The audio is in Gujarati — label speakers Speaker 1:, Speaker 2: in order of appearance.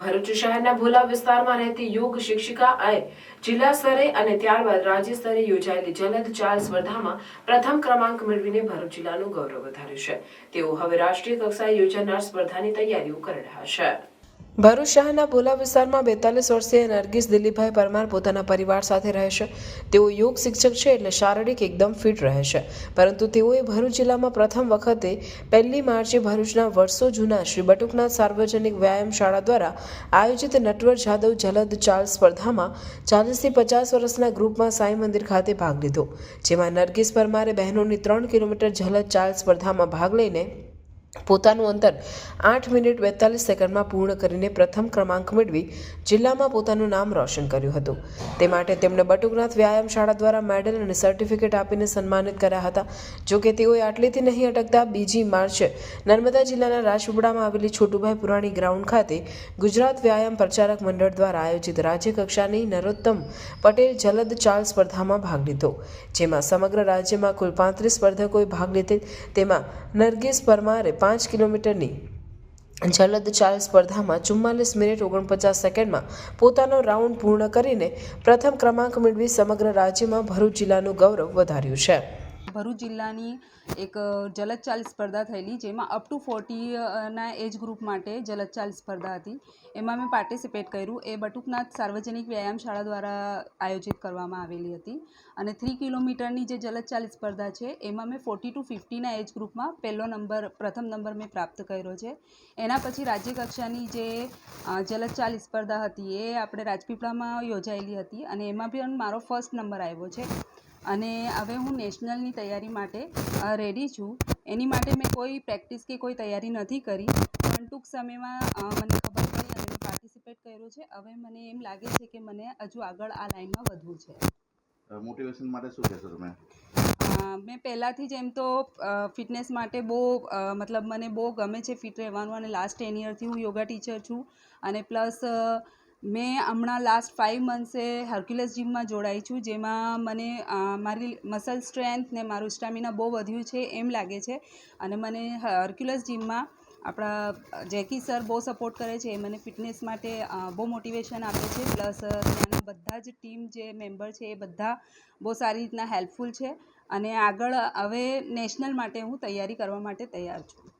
Speaker 1: ભરૂચ શહેરના ભોલા વિસ્તારમાં રહેતી યોગ શિક્ષિકાએ જિલ્લા સ્તરે અને ત્યારબાદ રાજ્ય સ્તરે યોજાયેલી જલદ ચાલ સ્પર્ધામાં પ્રથમ ક્રમાંક મેળવીને ભરૂચ જિલ્લાનું ગૌરવ વધાર્યું છે। તેઓ હવે રાષ્ટ્રીય કક્ષાએ યોજાનાર સ્પર્ધાની તૈયારીઓ કરી રહ્યા છે। ભરૂચ શહેરના ભોલા વિસ્તારમાં 42 વર્ષીય નરગીસ દિલીપભાઈ પરમાર પોતાના પરિવાર સાથે રહે છે। તેઓ યોગ શિક્ષક છે એટલે શારીરિક એકદમ ફિટ રહે છે, પરંતુ તેઓએ ભરૂચ જિલ્લામાં પ્રથમ વખતે 1 માર્ચે ભરૂચના વર્ષો જૂના શ્રી બટુકનાથ સાર્વજનિક વ્યાયામ શાળા દ્વારા આયોજિત નટવર જાદવ જલદ ચાલ સ્પર્ધામાં 40 થી 50 વર્ષના ગ્રુપમાં સાંઈ મંદિર ખાતે ભાગ લીધો, જેમાં નરગીસ પરમારે બહેનોની 3 કિલોમીટર જલદ ચાલ સ્પર્ધામાં ભાગ લઈને પોતાનું અંતર 8 મિનિટ 42 સેકન્ડમાં પૂર્ણ કરીને પ્રથમ ક્રમાંક મેળવી જિલ્લામાં પોતાનું નામ રોશન કર્યું હતું। તે માટે તેમણે બટુકનાથ વ્યાયામ શાળા દ્વારા મેડલ અને સર્ટિફિકેટ આપીને સન્માનિત કર્યા હતા। જો કે તેઓએ આટલેથી નહીં અટકતા 2 માર્ચે નર્મદા જિલ્લાના રાજપીપળામાં આવેલી છોટુભાઈ પુરાણી ગ્રાઉન્ડ ખાતે ગુજરાત વ્યાયામ પ્રચારક મંડળ દ્વારા આયોજિત રાજ્ય કક્ષાની નરોત્તમ પટેલ જલદ ચાલ સ્પર્ધામાં ભાગ લીધો, જેમાં સમગ્ર રાજ્યમાં કુલ 35 સ્પર્ધકોએ ભાગ લીધેલ। તેમાં નરગીસ પરમારે 5 કિલોમીટરની જલદ ચાલ સ્પર્ધામાં 44 મિનિટ 49 સેકન્ડમાં પોતાનો રાઉન્ડ પૂર્ણ કરીને પ્રથમ ક્રમાંક મેળવી સમગ્ર રાજ્યમાં ભરૂચ જિલ્લાનું ગૌરવ વધાર્યું છે।
Speaker 2: ભરૂચ જિલ્લાની એક જલદ ચાલ સ્પર્ધા થયેલી, જેમાં અપ ટુ 40 ના એજ ગ્રુપ માટે જલદ ચાલ સ્પર્ધા હતી। એમાં મેં પાર્ટિસિપેટ કર્યું। એ બટુકનાથ સાર્વજનિક વ્યાયામ શાળા દ્વારા આયોજિત કરવામાં આવેલી હતી અને 3 કિલોમીટરની જે જલદ ચાલ સ્પર્ધા છે એમાં મેં 40 to 50 ના એજ ગ્રુપમાં પ્રથમ નંબર મેં પ્રાપ્ત કર્યો છે। એના પછી રાજ્ય કક્ષાની જે જલદ ચાલ સ્પર્ધા હતી એ આપણે રાજપીપળામાં યોજાયેલી હતી અને એમાં પણ મારો ફર્સ્ટ નંબર આવ્યો છે અને હવે હું નેશનલની તૈયારી માટે રેડી છું। એની માટે મેં કોઈ પ્રેક્ટિસ કે કોઈ તૈયારી નથી કરી, પણ ટૂંક સમયમાં મને ખબર પડી અને મેં પાર્ટિસિપેટ કર્યું છે। હવે મને એમ લાગે છે કે મને હજુ આગળ આ લાઈનમાં વધવું છે।
Speaker 3: મોટિવેશન માટે શું કહેશો તમે?
Speaker 2: મેં પહેલાંથી જ એમ તો ફિટનેસ માટે મને બહુ ગમે છે ફિટ રહેવાનું, અને લાસ્ટ 10 યરથી હું યોગા ટીચર છું અને પ્લસ મેં હમણાં લાસ્ટ 5 મંથ્સે હર્ક્યુલસ જીમમાં જોડાઈ છું, જેમાં મને મારી મસલ સ્ટ્રેન્થ ને મારું સ્ટેમિના બહુ વધ્યું છે એમ લાગે છે। અને મને હર્ક્યુલસ જીમમાં આપણા જેકી સર બહુ સપોર્ટ કરે છે, એ મને ફિટનેસ માટે બહુ મોટિવેશન આપે છે, પ્લસ ત્યાંના બધા જ ટીમ જે મેમ્બર છે એ બધા બહુ સારી રીતના હેલ્પફુલ છે અને આગળ હવે નેશનલ માટે હું તૈયારી કરવા માટે તૈયાર છું।